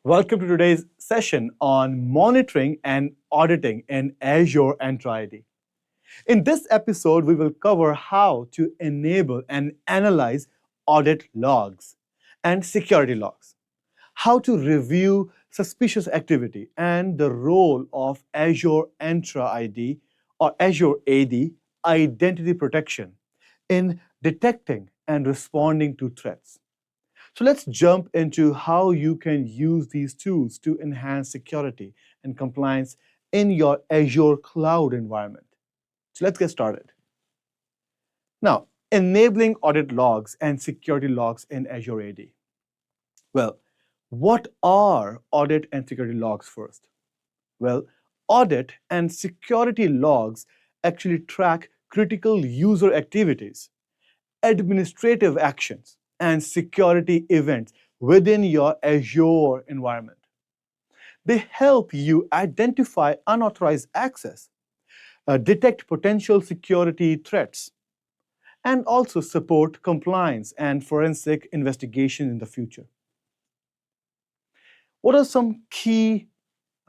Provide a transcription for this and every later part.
Welcome to today's session on monitoring and auditing in Azure Entra ID. In this episode, we will cover how to enable and analyze audit logs and security logs, how to review suspicious activity, and the role of Azure Entra ID or Azure AD identity protection in detecting and responding to threats. So let's jump into how you can use these tools to enhance security and compliance in your Azure cloud environment. So let's get started. Now, enabling audit logs and security logs in Azure AD. Well, what are audit and security logs first? Well, audit and security logs actually track critical user activities, administrative actions, and security events within your Azure environment. They help you identify unauthorized access, detect potential security threats, and also support compliance and forensic investigation in the future. What are some key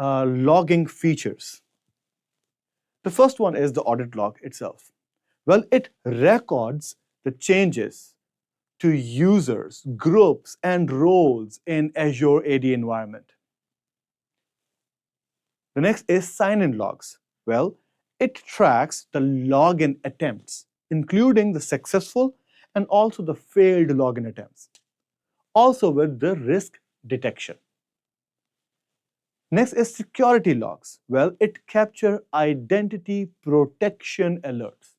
logging features? The first one is the audit log itself. Well, it records the changes to users, groups, and roles in Azure AD environment. The next is sign-in logs. Well, it tracks the login attempts, including the successful and also the failed login attempts, also with the risk detection. Next is security logs. Well, it captures identity protection alerts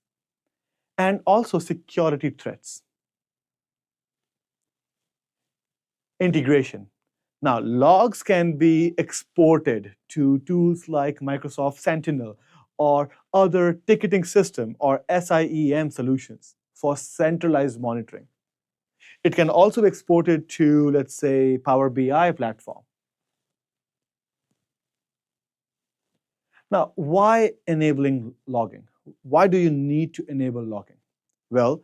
and also security threats. Integration. Now, logs can be exported to tools like Microsoft Sentinel or other ticketing system or SIEM solutions for centralized monitoring. It can also be exported to, let's say, Power BI platform. Now, why enabling logging? Why do you need to enable logging? Well,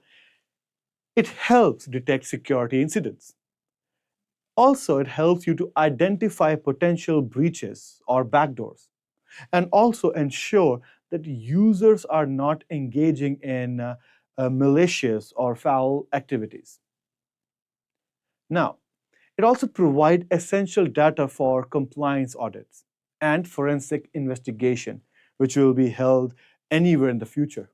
it helps detect security incidents. Also, it helps you to identify potential breaches or backdoors, and also ensure that users are not engaging in malicious or foul activities. Now, it also provides essential data for compliance audits and forensic investigation, which will be held anywhere in the future.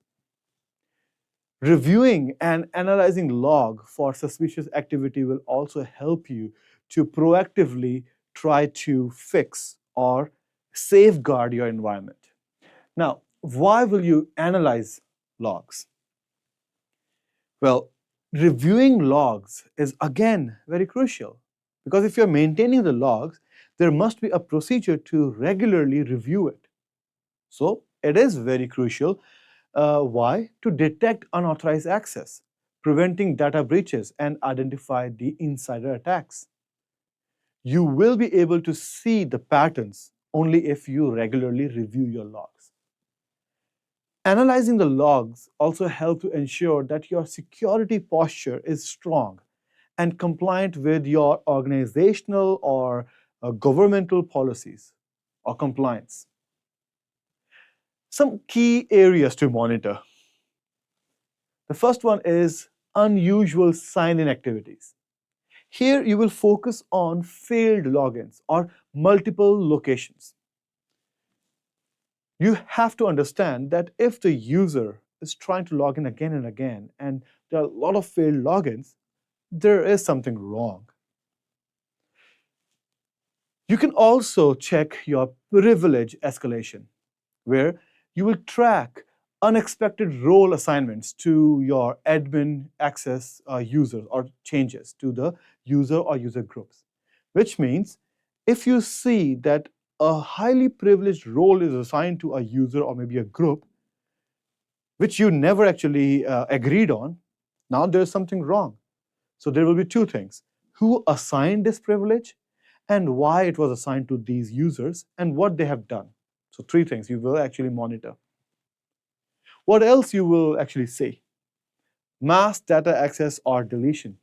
Reviewing and analyzing log for suspicious activity will also help you to proactively try to fix or safeguard your environment. Now, why will you analyze logs? Well, reviewing logs is again very crucial because if you're maintaining the logs, there must be a procedure to regularly review it. So it is very crucial. Why? To detect unauthorized access, preventing data breaches, and identify the insider attacks. You will be able to see the patterns only if you regularly review your logs. Analyzing the logs also helps to ensure that your security posture is strong and compliant with your organizational or governmental policies or compliance. Some key areas to monitor. The first one is unusual sign-in activities. Here you will focus on failed logins or multiple locations. You have to understand that if the user is trying to log in again and again and there are a lot of failed logins, there is something wrong. You can also check your privilege escalation, where you will track unexpected role assignments to your admin access users or changes to the user or user groups, which means if you see that a highly privileged role is assigned to a user or maybe a group, which you never actually agreed on, now there's something wrong. So there will be two things: who assigned this privilege and why it was assigned to these users and what they have done. So three things you will actually monitor. What else you will actually see? Mass data access or deletion.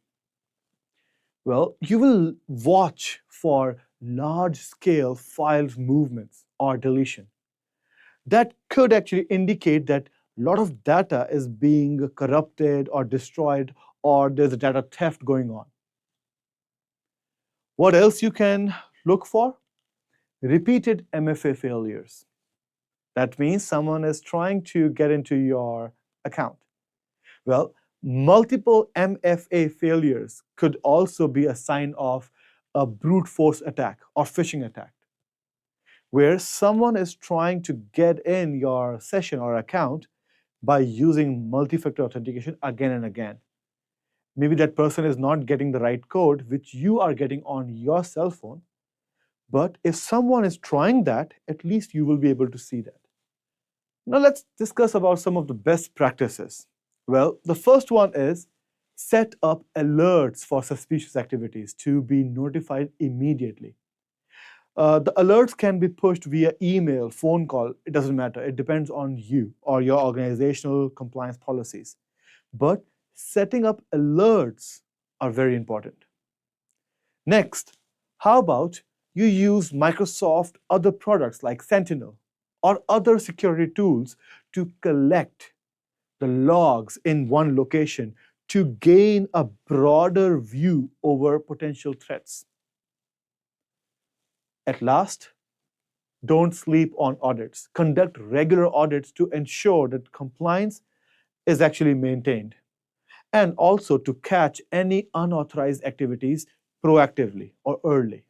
Well, you will watch for large-scale file movements or deletion. That could actually indicate that a lot of data is being corrupted or destroyed, or there's a data theft going on. What else you can look for? Repeated MFA failures. That means someone is trying to get into your account. Well, multiple MFA failures could also be a sign of a brute force attack or phishing attack, where someone is trying to get in your session or account by using multi-factor authentication again and again. Maybe that person is not getting the right code, which you are getting on your cell phone. But if someone is trying that, at least you will be able to see that. Now let's discuss about some of the best practices. Well, the first one is set up alerts for suspicious activities to be notified immediately. The alerts can be pushed via email, phone call, it doesn't matter. It depends on you or your organizational compliance policies. But setting up alerts are very important. Next, how about you use Microsoft other products like Sentinel or other security tools to collect the logs in one location to gain a broader view over potential threats. At last, don't sleep on audits. Conduct regular audits to ensure that compliance is actually maintained, and also to catch any unauthorized activities proactively or early.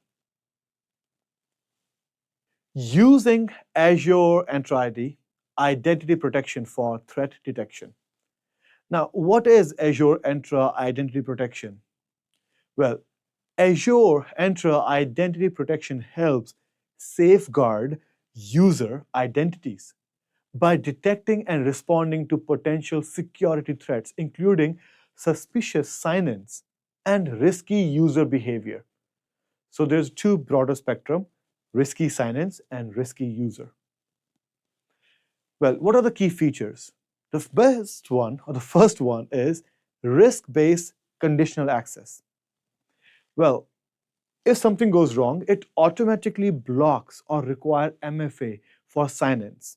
Using Azure Entra ID, identity protection for threat detection. Now, what is Azure Entra Identity Protection? Well, Azure Entra Identity Protection helps safeguard user identities by detecting and responding to potential security threats, including suspicious sign-ins and risky user behavior. So there's two broader spectrum, risky sign-ins and risky user. Well, what are the key features? The best one, or the first one, is risk-based conditional access. Well, if something goes wrong, it automatically blocks or requires MFA for sign-ins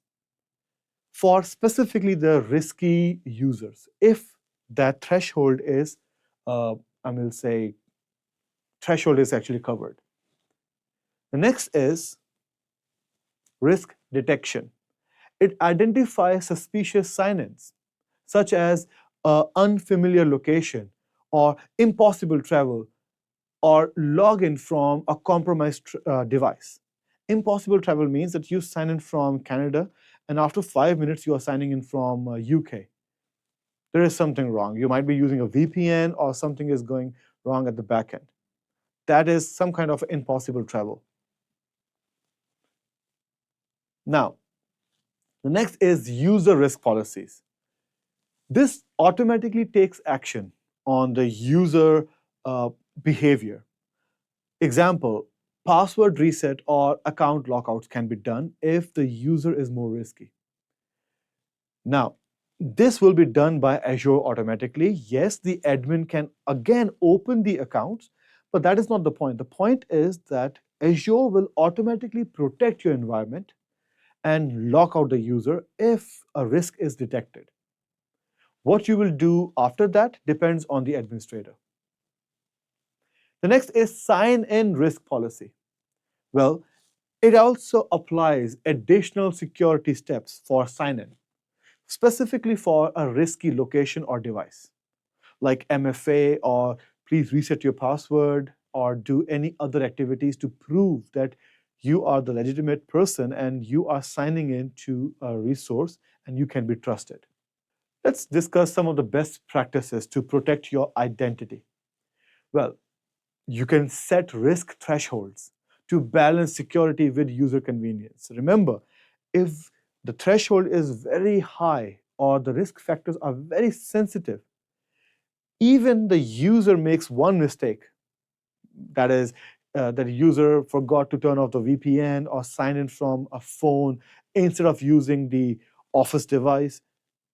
for specifically the risky users. If that threshold is, threshold is actually covered. The next is risk detection. It identifies suspicious sign-ins, such as unfamiliar location or impossible travel or login from a compromised device. Impossible travel means that you sign in from Canada and after 5 minutes you are signing in from UK. There is something wrong. You might be using a VPN or something is going wrong at the back end. That is some kind of impossible travel. Now, the next is user risk policies. This automatically takes action on the user behavior. Example, password reset or account lockouts can be done if the user is more risky. Now, this will be done by Azure automatically. Yes, the admin can again open the accounts, but that is not the point. The point is that Azure will automatically protect your environment and lock out the user if a risk is detected. What you will do after that depends on the administrator. The next is sign-in risk policy. Well, it also applies additional security steps for sign-in, specifically for a risky location or device, like MFA or please reset your password or do any other activities to prove that you are the legitimate person and you are signing in to a resource and you can be trusted. Let's discuss some of the best practices to protect your identity. Well, you can set risk thresholds to balance security with user convenience. Remember, if the threshold is very high or the risk factors are very sensitive, even the user makes one mistake, that is, that the user forgot to turn off the VPN or sign in from a phone instead of using the office device,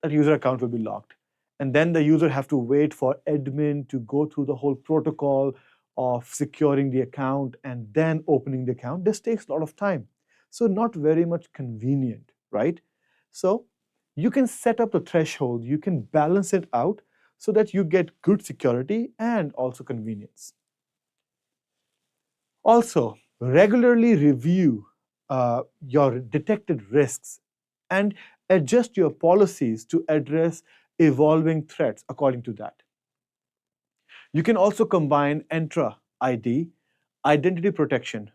that user account will be locked. And then the user have to wait for admin to go through the whole protocol of securing the account and then opening the account. This takes a lot of time. So not very much convenient, right? So you can set up the threshold, you can balance it out so that you get good security and also convenience. Also, regularly review your detected risks and adjust your policies to address evolving threats according to that. You can also combine Entra ID, identity protection,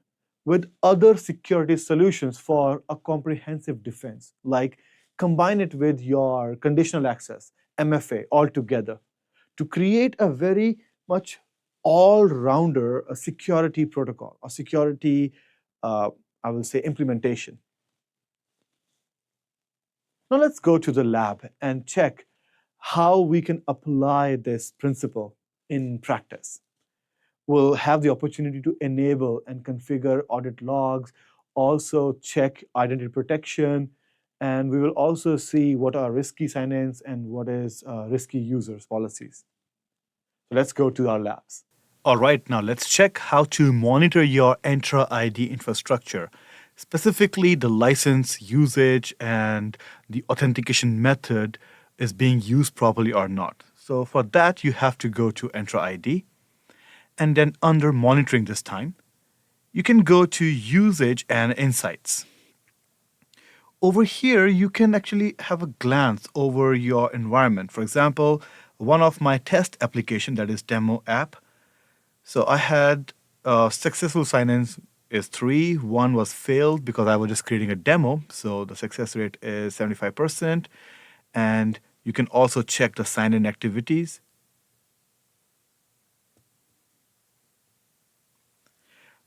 with other security solutions for a comprehensive defense, like combine it with your conditional access, MFA, altogether to create a very much all-rounder security protocol, a security, uh, I will say, implementation. Now let's go to the lab and check how we can apply this principle in practice. We'll have the opportunity to enable and configure audit logs, also check identity protection, and we will also see what are risky sign-ins and what is risky users policies. So let's go to our labs. All right, now let's check how to monitor your Entra ID infrastructure, specifically the license usage and the authentication method is being used properly or not. So for that, you have to go to Entra ID, and then under monitoring this time, you can go to usage and insights. Over here, you can actually have a glance over your environment. For example, one of my test application, that is demo app. So I had successful sign-ins is 3. One was failed because I was just creating a demo. So the success rate is 75%. And you can also check the sign-in activities.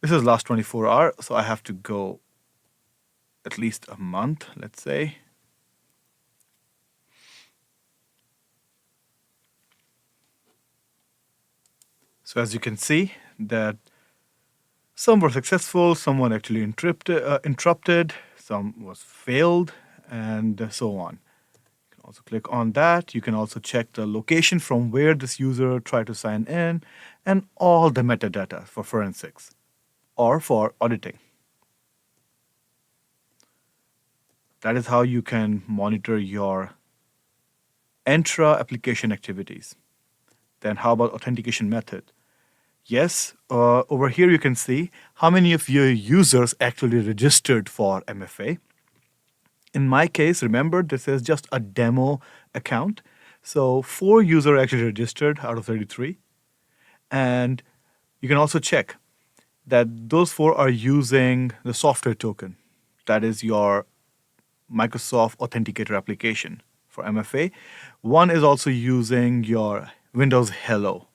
This is last 24 hours, so I have to go at least a month, let's say. So as you can see that some were successful, some were actually interrupted, some was failed, and so on. You can also click on that. You can also check the location from where this user tried to sign in and all the metadata for forensics or for auditing. That is how you can monitor your Entra application activities. Then how about authentication method? Yes, over here you can see how many of your users actually registered for MFA. In my case, remember, this is just a demo account. So 4 users actually registered out of 33. And you can also check that those 4 are using the software token. That is your Microsoft Authenticator application for MFA. One is also using your Windows Hello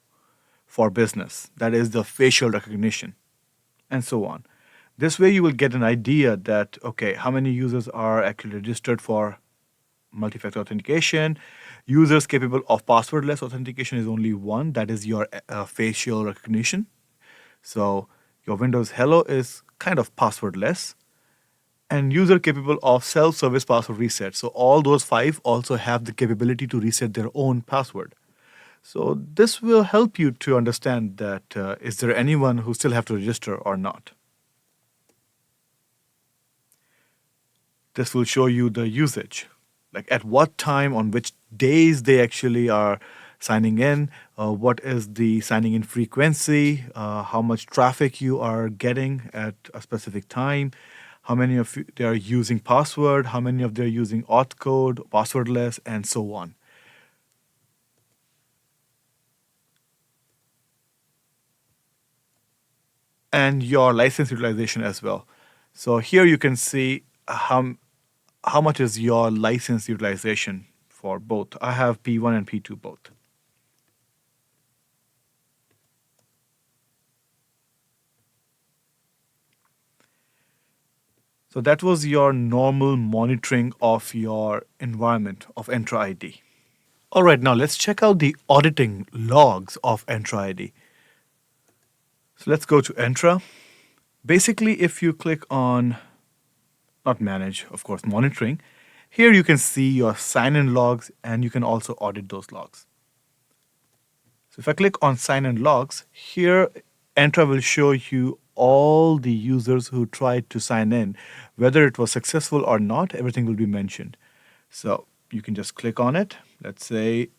for business. That is the facial recognition, and so on. This way you will get an idea that, okay, how many users are actually registered for multi-factor authentication. Users capable of passwordless authentication is only 1. That is your facial recognition. So your Windows Hello is kind of passwordless. And user capable of self-service password reset. So all those 5 also have the capability to reset their own password. So this will help you to understand that is there anyone who still have to register or not. This will show you the usage, like at what time, on which days they actually are signing in, what is the signing in frequency, how much traffic you are getting at a specific time, how many of you they are using password, how many of them are using auth code, passwordless, and so on. And your license utilization as well. So here you can see how much is your license utilization for both. I have P1 and P2 both. So that was your normal monitoring of your environment of Entra ID. All right, now let's check out the auditing logs of Entra ID. So let's go to Entra. Basically, if you click on, not manage, of course, monitoring, here you can see your sign-in logs and you can also audit those logs. So if I click on sign-in logs, here Entra will show you all the users who tried to sign in. Whether it was successful or not, everything will be mentioned. So you can just click on it. Let's say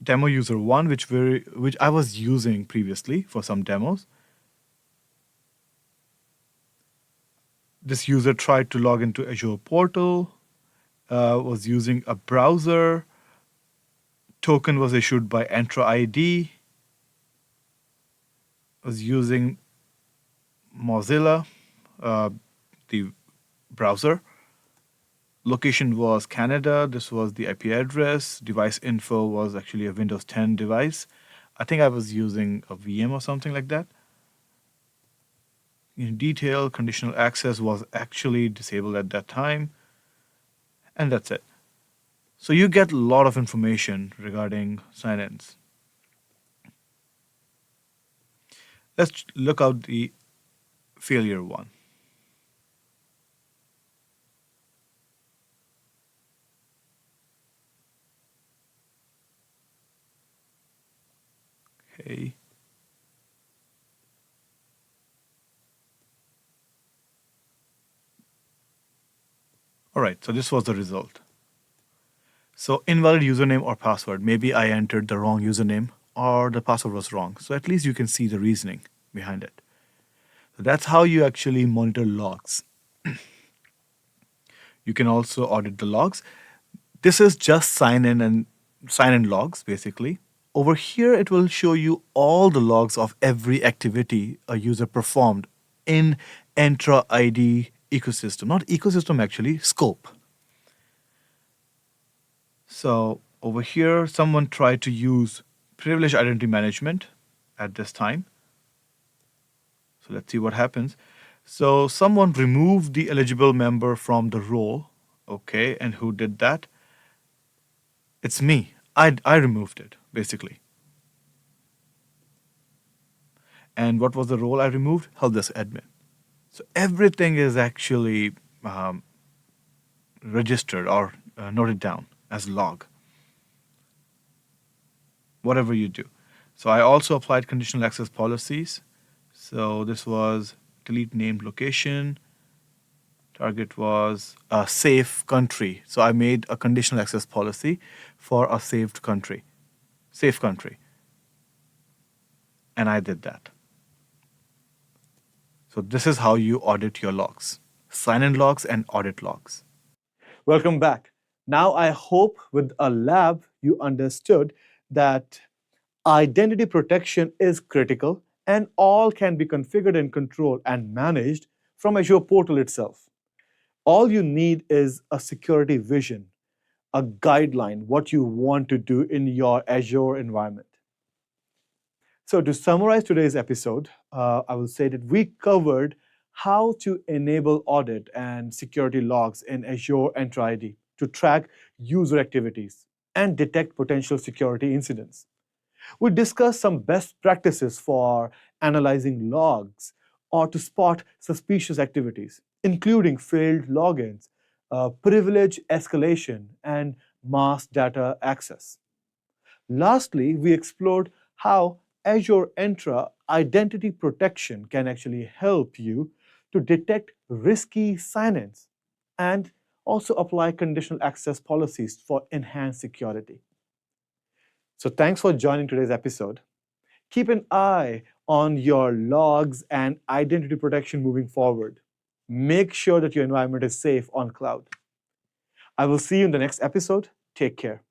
demo user one, which I was using previously for some demos. This user tried to log into Azure portal, was using a browser. Token was issued by Entra ID, was using Mozilla, the browser. Location was Canada. This was the IP address. Device info was actually a Windows 10 device. I think I was using a VM or something like that. In detail, conditional access was actually disabled at that time. And that's it. So you get a lot of information regarding sign-ins. Let's look out the failure one. Okay. All right, so this was the result. So invalid username or password. Maybe I entered the wrong username or the password was wrong. So at least you can see the reasoning behind it. So that's how you actually monitor logs. You can also audit the logs. This is just sign in logs, basically. Over here, it will show you all the logs of every activity a user performed in Entra ID ecosystem. Not ecosystem, actually, scope. So over here, someone tried to use privileged identity management at this time. So let's see what happens. So someone removed the eligible member from the role. Okay, and who did that? It's me. I removed it, basically. And what was the role I removed? Help desk admin. So everything is actually registered or noted down as log, whatever you do. So I also applied conditional access policies. So this was delete named location. Target was a safe country. So I made a conditional access policy for a saved country, safe country. And I did that. So this is how you audit your logs, sign-in logs and audit logs. Welcome back. Now I hope with a lab you understood that identity protection is critical and all can be configured and controlled and managed from Azure portal itself. All you need is a security vision, a guideline, what you want to do in your Azure environment. So to summarize today's episode, I will say that we covered how to enable audit and security logs in Azure Entra ID to track user activities and detect potential security incidents. We discussed some best practices for analyzing logs or to spot suspicious activities, including failed logins, privilege escalation, and mass data access. Lastly, we explored how Azure Entra Identity Protection can actually help you to detect risky sign-ins and also apply conditional access policies for enhanced security. So thanks for joining today's episode. Keep an eye on your logs and identity protection moving forward. Make sure that your environment is safe on cloud. I will see you in the next episode. Take care.